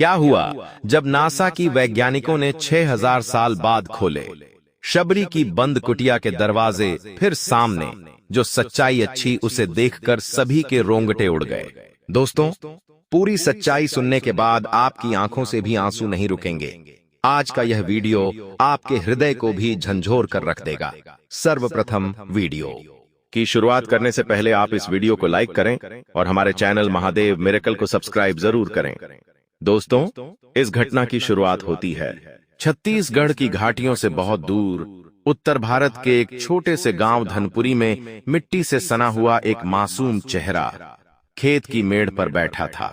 क्या हुआ जब नासा की वैज्ञानिकों ने 6000 साल बाद खोले शबरी की बंद कुटिया के दरवाजे, फिर सामने जो सच्चाई अच्छी उसे देखकर सभी के रोंगटे उड़ गए। दोस्तों, पूरी सच्चाई सुनने के बाद आपकी आंखों से भी आंसू नहीं रुकेंगे। आज का यह वीडियो आपके हृदय को भी झंझोर कर रख देगा। सर्वप्रथम वीडियो की शुरुआत करने से पहले आप इस वीडियो को लाइक करें और हमारे चैनल महादेव मिरेकल को सब्सक्राइब जरूर करें। दोस्तों, इस घटना की शुरुआत होती है छत्तीसगढ़ की घाटियों से बहुत दूर उत्तर भारत के एक छोटे से गांव धनपुरी में मिट्टी से सना हुआ एक मासूम चेहरा खेत की मेड़ पर बैठा था।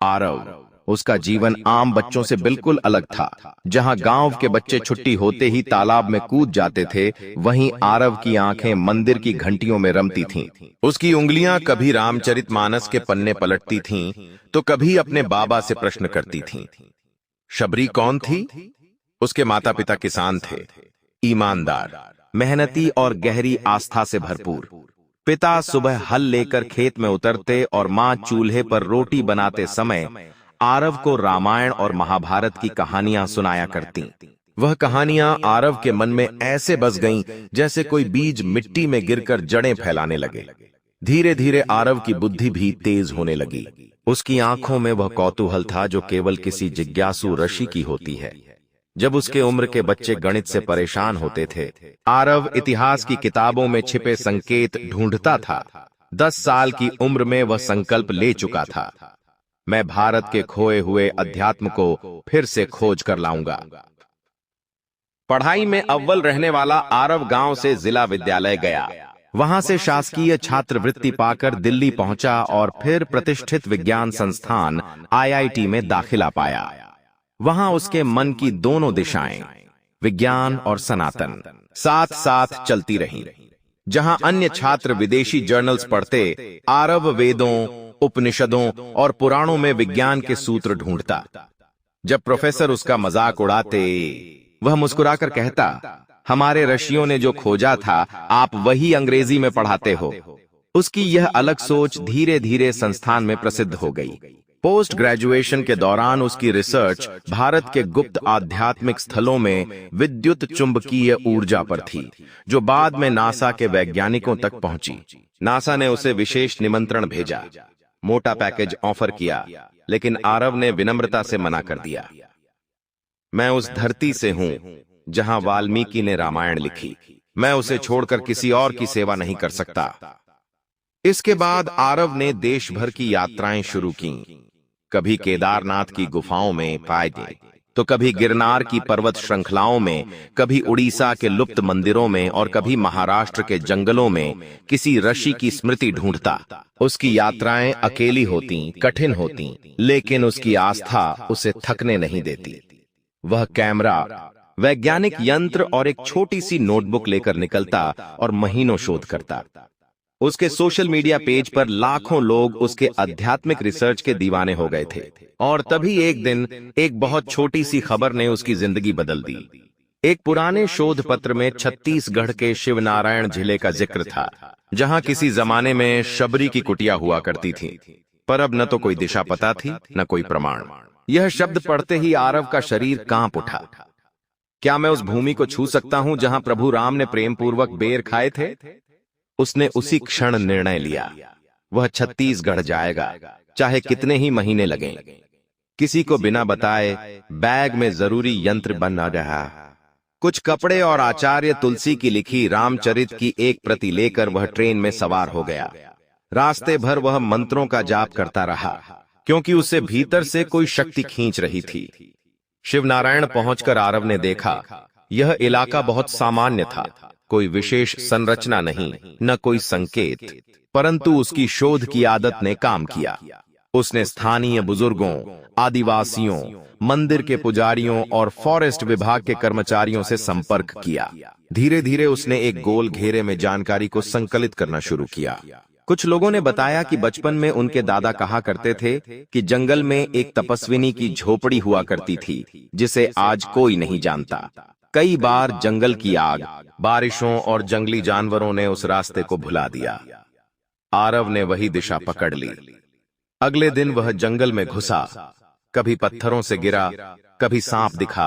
आरव। उसका जीवन आम बच्चों से बिल्कुल अलग था। जहां गांव के बच्चे छुट्टी होते ही तालाब में कूद जाते थे, वहीं आरव की आंखें मंदिर की घंटियों में रमती थीं। उसकी उंगलियां कभी रामचरितमानस के पन्ने पलटती थीं, तो कभी अपने बाबा से प्रश्न करती थीं। शबरी कौन थी? उसके माता पिता किसान थे, ईमानदार, मेहनती और गहरी आस्था से भरपूर। पिता सुबह हल लेकर खेत में उतरते और मां चूल्हे पर रोटी बनाते समय आरव को रामायण और महाभारत की कहानियां सुनाया करती। वह कहानियां आरव के मन में ऐसे बस गईं जैसे कोई बीज मिट्टी में गिरकर जड़ें फैलाने लगे। धीरे धीरे आरव की बुद्धि भी तेज होने लगी। उसकी आंखों में वह कौतूहल था जो केवल किसी जिज्ञासु ऋषि की होती है। जब उसके उम्र के बच्चे गणित से परेशान होते थे, आरव इतिहास की किताबों में छिपे संकेत ढूंढता था। 10 साल की उम्र में वह संकल्प ले चुका था, मैं भारत के खोए हुए अध्यात्म को फिर से खोज कर लाऊंगा। पढ़ाई में अव्वल रहने वाला आरव गांव से जिला विद्यालय गया। वहां से शासकीय छात्रवृत्ति पाकर दिल्ली पहुंचा और फिर प्रतिष्ठित विज्ञान संस्थान IIT में दाखिला पाया। वहां उसके मन की दोनों दिशाएं, विज्ञान और सनातन, साथ साथ चलती रहीं। जहां अन्य छात्र विदेशी जर्नल्स पढ़ते, आरव वेदों, उपनिषदों और पुराणों में विज्ञान के सूत्र ढूंढता। जब प्रोफेसर उसका मजाक उड़ाते, वह मुस्कुराकर कहता, हमारे ऋषियों ने जो खोजा था आप वही अंग्रेजी में पढ़ाते हो। उसकी यह अलग सोच धीरे धीरे संस्थान में प्रसिद्ध हो गई। पोस्ट ग्रेजुएशन के दौरान उसकी रिसर्च भारत के गुप्त आध्यात्मिक स्थलों में विद्युत चुंबकीय ऊर्जा पर थी, जो बाद में नासा के वैज्ञानिकों तक पहुंची। नासा ने उसे विशेष निमंत्रण भेजा, मोटा पैकेज ऑफर किया, लेकिन आरव ने विनम्रता से मना कर दिया। मैं उस धरती से हूं जहां वाल्मीकि ने रामायण लिखी। मैं उसे छोड़कर किसी और की सेवा नहीं कर सकता। इसके बाद आरव ने देश भर की यात्राएं शुरू की। कभी केदारनाथ की गुफाओं में पाए गए, तो कभी गिरनार की पर्वत श्रृंखलाओं में, कभी उड़ीसा के लुप्त मंदिरों में और कभी महाराष्ट्र के जंगलों में किसी ऋषि की स्मृति ढूंढता। उसकी यात्राएं अकेली होती, कठिन होती, लेकिन उसकी आस्था उसे थकने नहीं देती। वह कैमरा, वैज्ञानिक यंत्र और एक छोटी सी नोटबुक लेकर निकलता और महीनों शोध करता। उसके सोशल मीडिया पेज पर लाखों लोग उसके आध्यात्मिक रिसर्च के दीवाने हो गए थे। और तभी एक दिन एक बहुत छोटी सी खबर ने उसकी जिंदगी बदल दी। एक पुराने शोध पत्र में छत्तीसगढ़ के शिवनारायण जिले का जिक्र था, जहां किसी जमाने में शबरी की कुटिया हुआ करती थी, पर अब न तो कोई दिशा पता थी न कोई प्रमाण। यह शब्द पढ़ते ही आरव का शरीर कांप उठा। क्या मैं उस भूमि को छू सकता हूं जहां प्रभु राम ने प्रेम पूर्वक बेर खाए थे? उसने उसी क्षण निर्णय लिया, वह छत्तीसगढ़ जाएगा, चाहे कितने ही महीने लगें। किसी को बिना बताए बैग में जरूरी यंत्र बना रहा, कुछ कपड़े और आचार्य तुलसी की लिखी रामचरित की एक प्रति लेकर वह ट्रेन में सवार हो गया। रास्ते भर वह मंत्रों का जाप करता रहा, क्योंकि उसे भीतर से कोई शक्ति खींच रही थी। शिवनारायण पहुंचकर आरव ने देखा, यह इलाका बहुत सामान्य था, कोई विशेष संरचना नहीं, न कोई संकेत, परंतु उसकी शोध की आदत ने काम किया। उसने स्थानीय बुजुर्गों, आदिवासियों, मंदिर के पुजारियों और फॉरेस्ट विभाग के कर्मचारियों से संपर्क किया। धीरे धीरे उसने एक गोल घेरे में जानकारी को संकलित करना शुरू किया। कुछ लोगों ने बताया कि बचपन में उनके दादा कहा करते थे कि जंगल में एक तपस्विनी की झोपड़ी हुआ करती थी, जिसे आज कोई नहीं जानता। कई बार जंगल की आग, बारिशों और जंगली जानवरों ने उस रास्ते को भुला दिया। आरव ने वही दिशा पकड़ ली। अगले दिन वह जंगल में घुसा। कभी पत्थरों से गिरा, कभी सांप दिखा,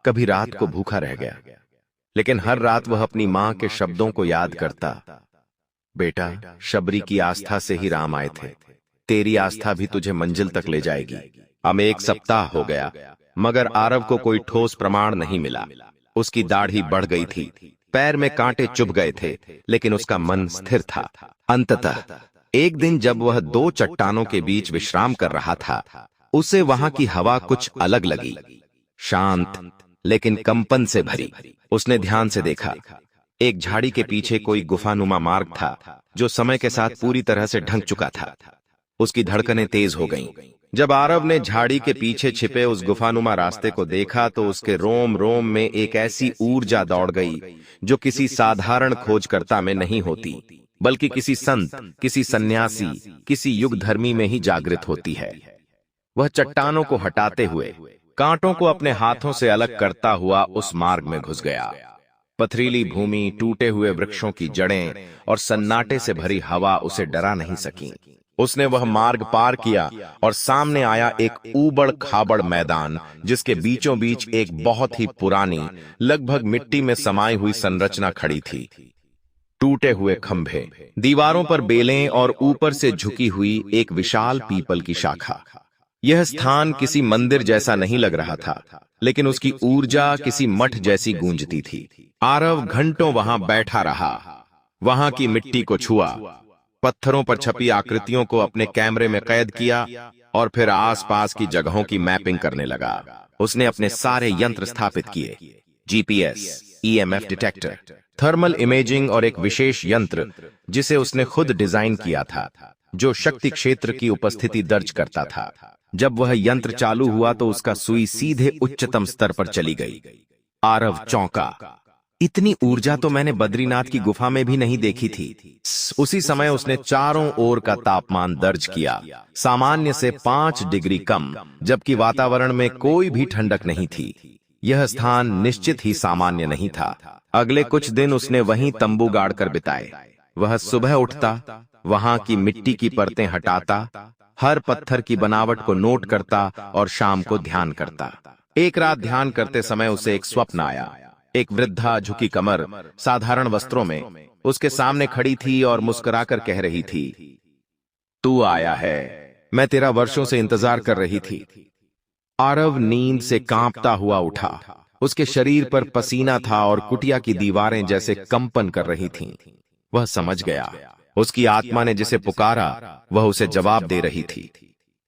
कभी रात को भूखा रह गया। लेकिन हर रात वह अपनी मां के शब्दों को याद करता। बेटा, शबरी की आस्था से ही राम आए थे, तेरी आस्था भी तुझे मंजिल तक ले जाएगी। अब 1 सप्ताह हो गया, मगर आरव को कोई ठोस प्रमाण नहीं मिला। उसकी दाढ़ी बढ़ गई थी, पैर में कांटे चुभ गए थे, लेकिन उसका मन स्थिर था। अंततः एक दिन जब वह 2 चट्टानों के बीच विश्राम कर रहा था, उसे वहां की हवा कुछ अलग लगी, शांत लेकिन कंपन से भरी। उसने ध्यान से देखा, एक झाड़ी के पीछे कोई गुफानुमा मार्ग था जो समय के साथ पूरी तरह से ढंक चुका था। उसकी धड़कनें तेज हो गईं। जब आरव ने झाड़ी के पीछे छिपे उस गुफानुमा रास्ते को देखा तो उसके रोम रोम में एक ऐसी ऊर्जा दौड़ गई जो किसी साधारण खोजकर्ता में नहीं होती, बल्कि किसी संत, किसी सन्यासी, किसी युगधर्मी में ही जागृत होती है। वह चट्टानों को हटाते हुए, कांटों को अपने हाथों से अलग करता हुआ उस मार्ग में घुस गया। पथरीली भूमि, टूटे हुए वृक्षों की जड़ें और सन्नाटे से भरी हवा उसे डरा नहीं सकी। उसने वह मार्ग पार किया और सामने आया एक ऊबड़ खाबड़ मैदान, जिसके बीचों बीच एक बहुत ही पुरानी, लगभग मिट्टी में समाई हुई संरचना खड़ी थी। टूटे हुए खंभे, दीवारों पर बेलें और ऊपर से झुकी हुई एक विशाल पीपल की शाखा। यह स्थान किसी मंदिर जैसा नहीं लग रहा था, लेकिन उसकी ऊर्जा किसी मठ जैसी गूंजती थी। आरव घंटों वहां बैठा रहा, वहां की मिट्टी को छुआ, पत्थरों पर छपी आकृतियों को अपने कैमरे में कैद किया और फिर आसपास की जगहों की मैपिंग करने लगा। उसने अपने सारे यंत्र स्थापित किए, GPS, EMF detector, thermal imaging और एक विशेष यंत्र जिसे उसने खुद डिजाइन किया था, जो शक्ति क्षेत्र की उपस्थिति दर्ज करता था। जब वह यंत्र चालू हुआ तो उसका सुई सीधे उच्चतम स्तर पर चली गई। आरव चौंका, इतनी ऊर्जा तो मैंने बद्रीनाथ की गुफा में भी नहीं देखी थी। उसी समय उसने चारों ओर का तापमान दर्ज किया, सामान्य से 5 डिग्री कम, जबकि वातावरण में कोई भी ठंडक नहीं थी। यह स्थान निश्चित ही सामान्य नहीं था। अगले कुछ दिन उसने वहीं तंबू गाड़कर बिताए। वह सुबह उठता, वहां की मिट्टी की परतें हटाता, हर पत्थर की बनावट को नोट करता और शाम को ध्यान करता। एक रात ध्यान करते समय उसे एक स्वप्न आया। एक वृद्धा झुकी कमर, साधारण वस्त्रों में, उसके सामने खड़ी थी और मुस्कुराकर कह रही थी, तू आया है, मैं तेरा वर्षों से इंतजार कर रही थी। आरव नींद से कांपता हुआ उठा। उसके शरीर पर पसीना था और कुटिया की दीवारें जैसे कंपन कर रही थीं। वह समझ गया, उसकी आत्मा ने जिसे पुकारा वह उसे जवाब दे रही थी।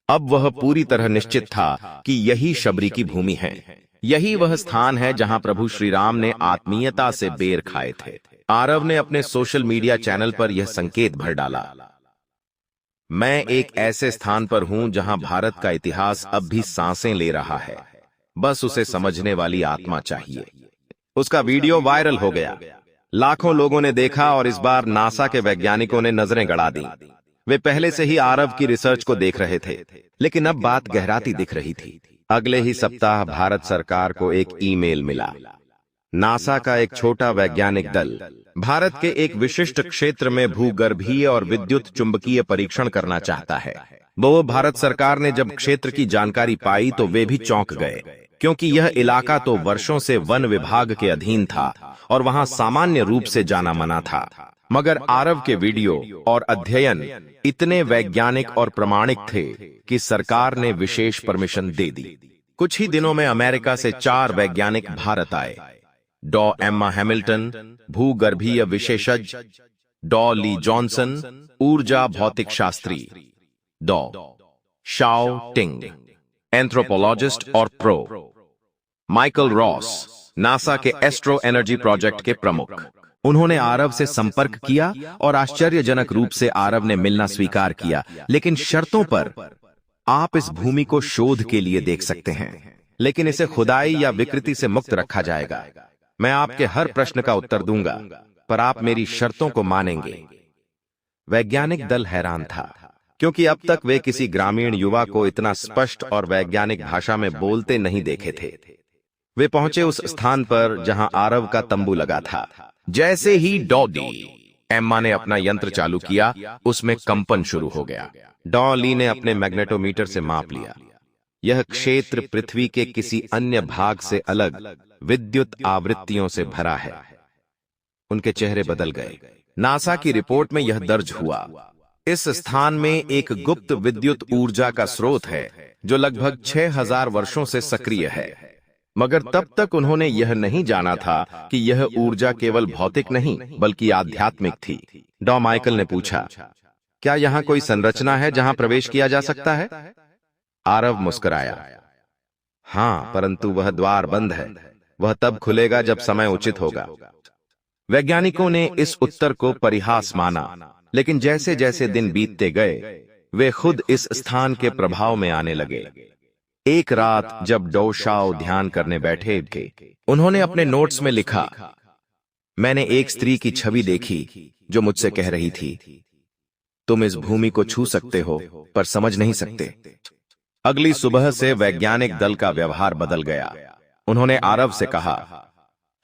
अब वह पूरी तरह निश्चित था कि यही शबरी की भूमि है। यही वह स्थान है जहां प्रभु श्री राम ने आत्मीयता से बेर खाए थे। आरव ने अपने सोशल मीडिया चैनल पर यह संकेत भर डाला, मैं एक ऐसे स्थान पर हूं जहां भारत का इतिहास अब भी सांसें ले रहा है, बस उसे समझने वाली आत्मा चाहिए। उसका वीडियो वायरल हो गया, लाखों लोगों ने देखा और इस बार नासा के वैज्ञानिकों ने नजरें गड़ा दी। वे पहले से ही आरव की रिसर्च को देख रहे थे, लेकिन अब बात गहराती दिख रही थी। अगले ही सप्ताह भारत सरकार को एक ईमेल मिला। नासा का एक छोटा वैज्ञानिक दल भारत के एक विशिष्ट क्षेत्र में भूगर्भीय और विद्युत चुंबकीय परीक्षण करना चाहता है। वो भारत सरकार ने जब क्षेत्र की जानकारी पाई तो वे भी चौंक गए, क्योंकि यह इलाका तो वर्षों से वन विभाग के अधीन था और वहां सामान्य रूप से जाना मना था। मगर आरव के वीडियो और अध्ययन इतने वैज्ञानिक और प्रमाणिक थे कि सरकार ने विशेष परमिशन दे दी। कुछ ही दिनों में अमेरिका से 4 वैज्ञानिक भारत आए। डॉ एम्मा हैमिल्टन, भूगर्भीय विशेषज्ञ, डॉ ली जॉनसन, ऊर्जा भौतिक शास्त्री, डॉ शाओ टिंग, एंथ्रोपोलॉजिस्ट और प्रो, माइकल रॉस, नासा के एस्ट्रो एनर्जी प्रोजेक्ट के प्रमुख। उन्होंने आरव से संपर्क किया और आश्चर्यजनक रूप से आरव ने मिलना स्वीकार किया, लेकिन शर्तों पर। आप इस भूमि को शोध के लिए देख सकते हैं, लेकिन इसे खुदाई या विकृति से मुक्त रखा जाएगा। मैं आपके हर प्रश्न का उत्तर दूंगा, पर आप मेरी शर्तों को मानेंगे। वैज्ञानिक दल हैरान था, क्योंकि अब तक वे किसी ग्रामीण युवा को इतना स्पष्ट और वैज्ञानिक भाषा में बोलते नहीं देखे थे। वे पहुंचे उस स्थान पर जहां आरव का तंबू लगा था। जैसे ही डॉ एम्मा ने अपना यंत्र चालू किया, उसमें कंपन शुरू हो गया। डॉ ली ने अपने मैग्नेटोमीटर से माप लिया। यह क्षेत्र पृथ्वी के किसी अन्य भाग से अलग विद्युत आवृत्तियों से भरा है। उनके चेहरे बदल गए। नासा की रिपोर्ट में यह दर्ज हुआ, इस स्थान में एक गुप्त विद्युत ऊर्जा का स्रोत है जो लगभग 6000 वर्षों से सक्रिय है। मगर तब तक उन्होंने यह नहीं जाना था कि यह ऊर्जा केवल भौतिक नहीं बल्कि आध्यात्मिक थी। डॉ माइकल ने पूछा, क्या यहाँ कोई संरचना है जहां प्रवेश किया जा सकता है? आरव मुस्कुराया, हां, परंतु वह द्वार बंद है। वह तब खुलेगा जब समय उचित होगा। वैज्ञानिकों ने इस उत्तर को परिहास माना, लेकिन जैसे जैसे दिन बीतते गए वे खुद इस स्थान के प्रभाव में आने लगे। एक रात जब डो शाओ ध्यान करने बैठे थे, उन्होंने अपने नोट्स में लिखा, मैंने एक स्त्री की छवि देखी जो मुझसे कह रही थी, तुम इस भूमि को छू सकते हो पर समझ नहीं सकते। अगली सुबह से वैज्ञानिक दल का व्यवहार बदल गया। उन्होंने आरव से कहा,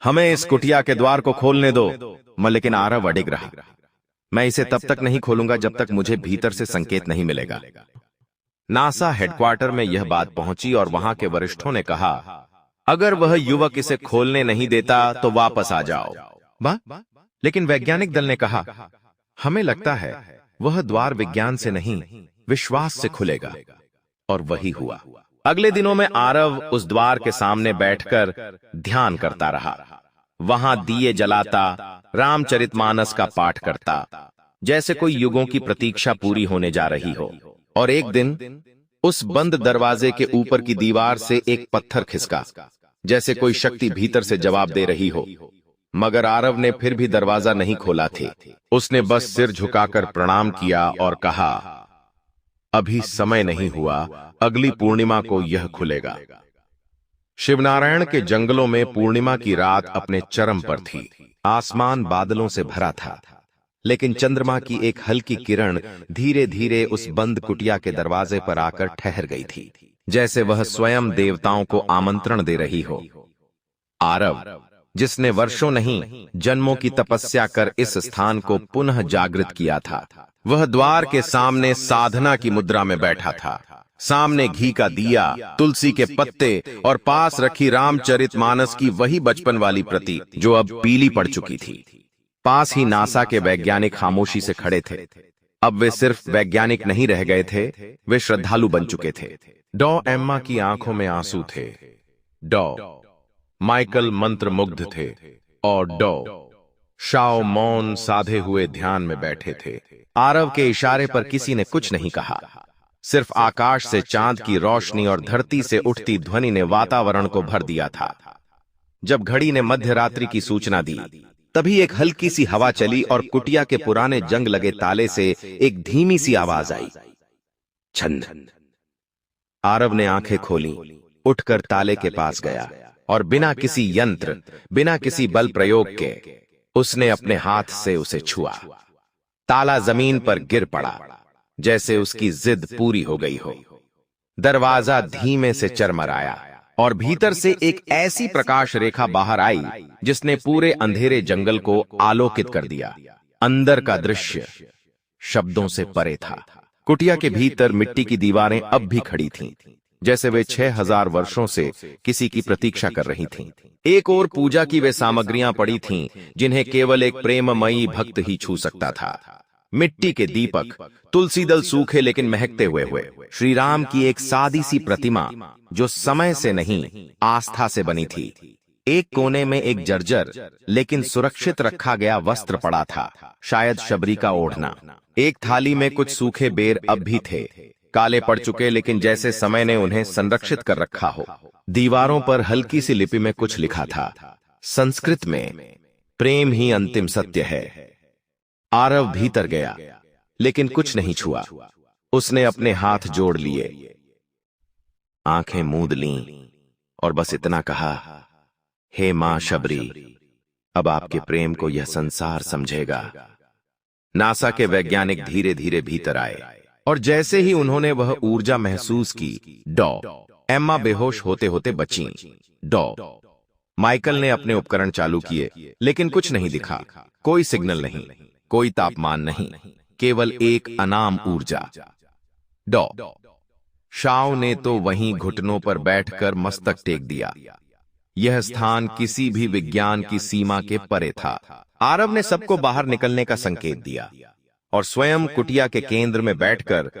हमें इस कुटिया के द्वार को खोलने दो। लेकिन आरव अडिग रहा, मैं इसे तब तक नहीं खोलूंगा जब तक मुझे भीतर से संकेत नहीं मिलेगा। नासा हेडक्वार्टर में यह बात पहुंची और वहां के वरिष्ठों ने कहा, अगर वह युवक इसे खोलने नहीं देता तो वापस आ जाओ। लेकिन वैज्ञानिक दल ने कहा, हमें लगता है वह द्वार विज्ञान से नहीं विश्वास से खुलेगा। और वही हुआ। अगले दिनों में आरव उस द्वार के सामने बैठकर ध्यान करता रहा। वहां दिए जलाता, रामचरितमानस का पाठ करता, जैसे कोई युगों की प्रतीक्षा पूरी होने जा रही हो। और एक दिन उस बंद दरवाजे के ऊपर की दीवार से एक पत्थर खिसका, जैसे कोई शक्ति भीतर से जवाब दे रही हो। मगर आरव ने फिर भी दरवाजा नहीं खोला थी। उसने बस सिर झुकाकर प्रणाम किया और कहा, अभी समय नहीं हुआ, अगली पूर्णिमा को यह खुलेगा। शिवनारायण के जंगलों में पूर्णिमा की रात अपने चरम पर थी। आसमान बादलों से भरा था, लेकिन चंद्रमा की एक हल्की किरण धीरे धीरे उस बंद कुटिया के दरवाजे पर आकर ठहर गई थी, जैसे वह स्वयं देवताओं को आमंत्रण दे रही हो। आरव, जिसने वर्षों नहीं जन्मों की तपस्या कर इस स्थान को पुनः जागृत किया था, वह द्वार के सामने साधना की मुद्रा में बैठा था। सामने घी का दिया, तुलसी के पत्ते और पास रखी रामचरितमानस की वही बचपन वाली प्रति जो अब पीली पड़ चुकी थी। पास ही नासा के वैज्ञानिक खामोशी से खड़े थे। अब वे सिर्फ वैज्ञानिक नहीं रह गए थे, वे श्रद्धालु बन चुके थे। डॉ एम्मा की आंखों में आंसू थे, डॉ माइकल मंत्रमुग्ध थे और डॉ शाओ मौन साधे हुए ध्यान में बैठे थे। आरव के इशारे पर किसी ने कुछ नहीं कहा। सिर्फ आकाश से चांद की रोशनी और धरती से उठती ध्वनि ने वातावरण को भर दिया था। जब घड़ी ने मध्यरात्रि की सूचना दी, तभी एक हल्की सी हवा चली और कुटिया के पुराने जंग लगे ताले से एक धीमी सी आवाज आई, छन। आरव ने आंखें खोली, उठकर ताले के पास गया और बिना किसी यंत्र, बिना किसी बल प्रयोग के उसने अपने हाथ से उसे छुआ। ताला जमीन पर गिर पड़ा, जैसे उसकी जिद पूरी हो गई हो। दरवाजा धीमे से चरमराया और भीतर से एक ऐसी प्रकाश रेखा बाहर आई जिसने पूरे अंधेरे जंगल को आलोकित कर दिया। अंदर का दृश्य शब्दों से परे था। कुटिया के भीतर मिट्टी की दीवारें अब भी खड़ी थीं, जैसे वे 6000 वर्षों से किसी की प्रतीक्षा कर रही थीं। एक और पूजा की वे सामग्रियां पड़ी थीं जिन्हें केवल एक प्रेममयी भक्त ही छू सकता था। मिट्टी के दीपक, तुलसी दल सूखे लेकिन महकते हुए, श्री राम की एक सादी सी प्रतिमा जो समय से नहीं आस्था से बनी थी। एक कोने में एक जर्जर लेकिन सुरक्षित रखा गया वस्त्र पड़ा था, शायद शबरी का ओढ़ना। एक थाली में कुछ सूखे बेर अब भी थे, काले पड़ चुके लेकिन जैसे समय ने उन्हें संरक्षित कर रखा हो। दीवारों पर हल्की सी लिपि में कुछ लिखा था, संस्कृत में, प्रेम ही अंतिम सत्य है। आरव भीतर गया लेकिन कुछ नहीं छुआ। उसने अपने हाथ जोड़ लिए, आंखें मूंद लीं और बस इतना कहा, हे मां शबरी, अब आपके प्रेम को यह संसार समझेगा। नासा के वैज्ञानिक धीरे धीरे भीतर आए और जैसे ही उन्होंने वह ऊर्जा महसूस की, डॉ एम्मा बेहोश होते होते बचीं। डॉ माइकल ने अपने उपकरण चालू किए लेकिन कुछ नहीं दिखा। कोई सिग्नल नहीं, कोई तापमान नहीं, केवल एक अनाम ऊर्जा। डॉ शाओ ने तो वहीं घुटनों पर बैठकर मस्तक टेक दिया। यह स्थान किसी भी विज्ञान की सीमा के परे था। आरव ने सबको बाहर निकलने का संकेत दिया और स्वयं कुटिया के केंद्र में बैठकर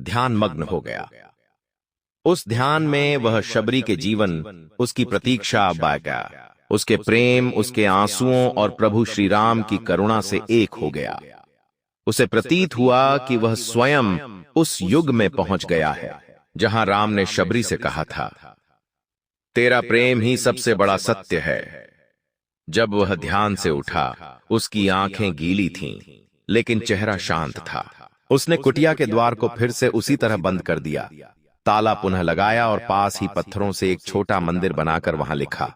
ध्यान मग्न हो गया। उस ध्यान में वह शबरी के जीवन, उसकी प्रतीक्षा, बाका, उसके प्रेम, उसके आंसुओं और प्रभु श्री राम की करुणा से एक हो गया। उसे प्रतीत हुआ कि वह स्वयं उस युग में पहुंच गया है जहां राम ने शबरी से कहा था, तेरा प्रेम ही सबसे बड़ा सत्य है। जब वह ध्यान से उठा, उसकी आंखें गीली थीं, लेकिन चेहरा शांत था। उसने कुटिया के द्वार को फिर से उसी तरह बंद कर दिया, ताला पुनः लगाया और पास ही पत्थरों से एक छोटा मंदिर बनाकर वहां लिखा,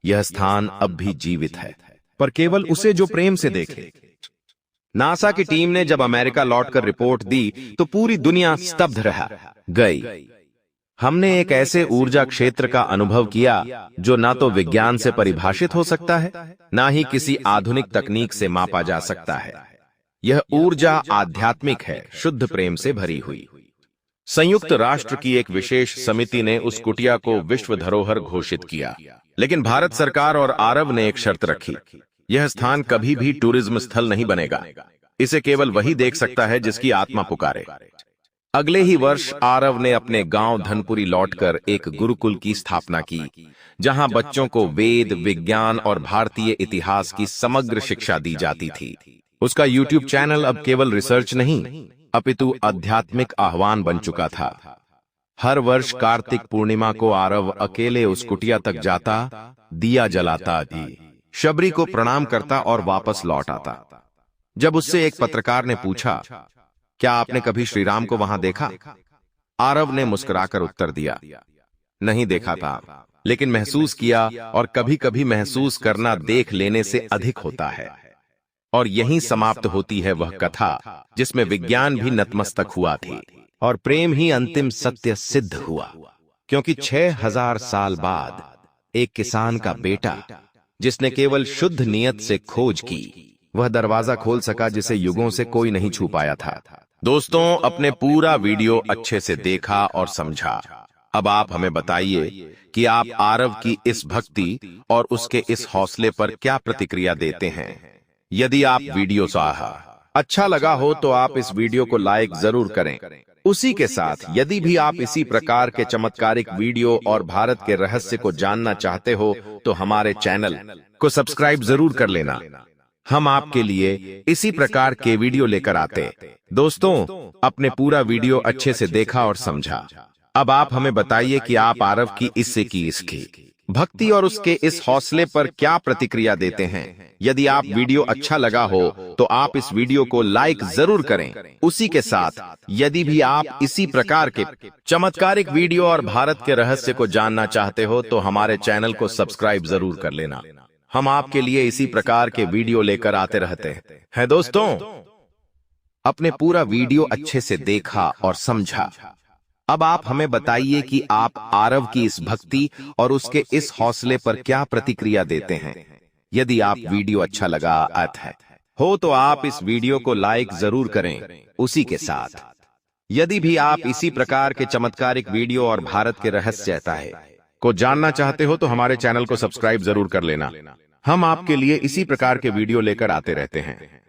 यह स्थान अब भी जीवित है, पर केवल उसे जो प्रेम से देखे। नासा की टीम ने जब अमेरिका लौटकर रिपोर्ट दी तो पूरी दुनिया स्तब्ध रह गई। हमने एक ऐसे ऊर्जा क्षेत्र का अनुभव किया जो ना तो विज्ञान से परिभाषित हो सकता है, ना ही किसी आधुनिक तकनीक से मापा जा सकता है। यह ऊर्जा आध्यात्मिक है, शुद्ध प्रेम से भरी हुई। संयुक्त राष्ट्र की एक विशेष समिति ने उस कुटिया को विश्व धरोहर घोषित किया, लेकिन भारत सरकार और आरव ने एक शर्त रखी, यह स्थान कभी भी टूरिज्म स्थल नहीं बनेगा। इसे केवल वही देख सकता है जिसकी आत्मा पुकारे। अगले ही वर्ष आरव ने अपने गांव धनपुरी लौटकर एक गुरुकुल की स्थापना की, जहां बच्चों को वेद, विज्ञान और भारतीय इतिहास की समग्र शिक्षा दी जाती थी। उसका यूट्यूब चैनल अब केवल रिसर्च नहीं, अपितु आध्यात्मिक आह्वान बन चुका था। हर वर्ष कार्तिक पूर्णिमा को आरव अकेले उस कुटिया तक जाता, दिया जलाता, शबरी को प्रणाम करता और वापस लौट आता। जब उससे एक पत्रकार ने पूछा, क्या आपने कभी श्री राम को वहां देखा? आरव ने मुस्कुराकर उत्तर दिया, नहीं देखा था, लेकिन महसूस किया, और कभी कभी महसूस करना देख लेने से अधिक होता है। और यहीं समाप्त होती है वह कथा जिसमें विज्ञान भी नतमस्तक हुआ थी और प्रेम ही अंतिम सत्य सिद्ध हुआ। क्योंकि 6000 साल बाद एक किसान का बेटा, जिसने केवल शुद्ध नियत से खोज की, वह दरवाजा खोल सका जिसे युगों से कोई नहीं छू पाया था। दोस्तों, अपने पूरा वीडियो अच्छे से देखा और समझा। अब आप हमें बताइए कि आप आरव की इस भक्ति और उसके इस हौसले पर क्या प्रतिक्रिया देते हैं। यदि आप वीडियो अच्छा लगा हो तो आप इस वीडियो को लाइक जरूर करें। उसी के साथ यदि भी आप इसी प्रकार के चमत्कारिक वीडियो और भारत के रहस्य को जानना चाहते हो तो हमारे चैनल को सब्सक्राइब जरूर कर लेना। हम आपके लिए इसी प्रकार के वीडियो लेकर आते। दोस्तों, अपने पूरा वीडियो अच्छे से देखा और समझा। अब आप हमें बताइए कि आप आरव की इसकी भक्ति और उसके इस हौसले पर क्या प्रतिक्रिया देते हैं। यदि आप वीडियो अच्छा लगा हो तो आप इस वीडियो को लाइक जरूर करें। उसी के साथ यदि भी आप इसी प्रकार के चमत्कारिक वीडियो और भारत के रहस्य को जानना चाहते हो तो हमारे चैनल को सब्सक्राइब जरूर कर लेना। हम आपके लिए इसी प्रकार के वीडियो लेकर आते रहते हैं। दोस्तों, अपने पूरा वीडियो अच्छे से देखा और समझा। अब आप हमें बताइए कि आप आरव की इस भक्ति और उसके इस हौसले पर क्या प्रतिक्रिया देते हैं। यदि आप वीडियो अच्छा लगा हो तो आप इस वीडियो को लाइक जरूर करें। उसी के साथ यदि भी आप इसी प्रकार के चमत्कारिक वीडियो और भारत के रहस्य को जानना चाहते हो तो हमारे चैनल को सब्सक्राइब जरूर कर लेना। हम आपके लिए इसी प्रकार के वीडियो लेकर आते रहते हैं।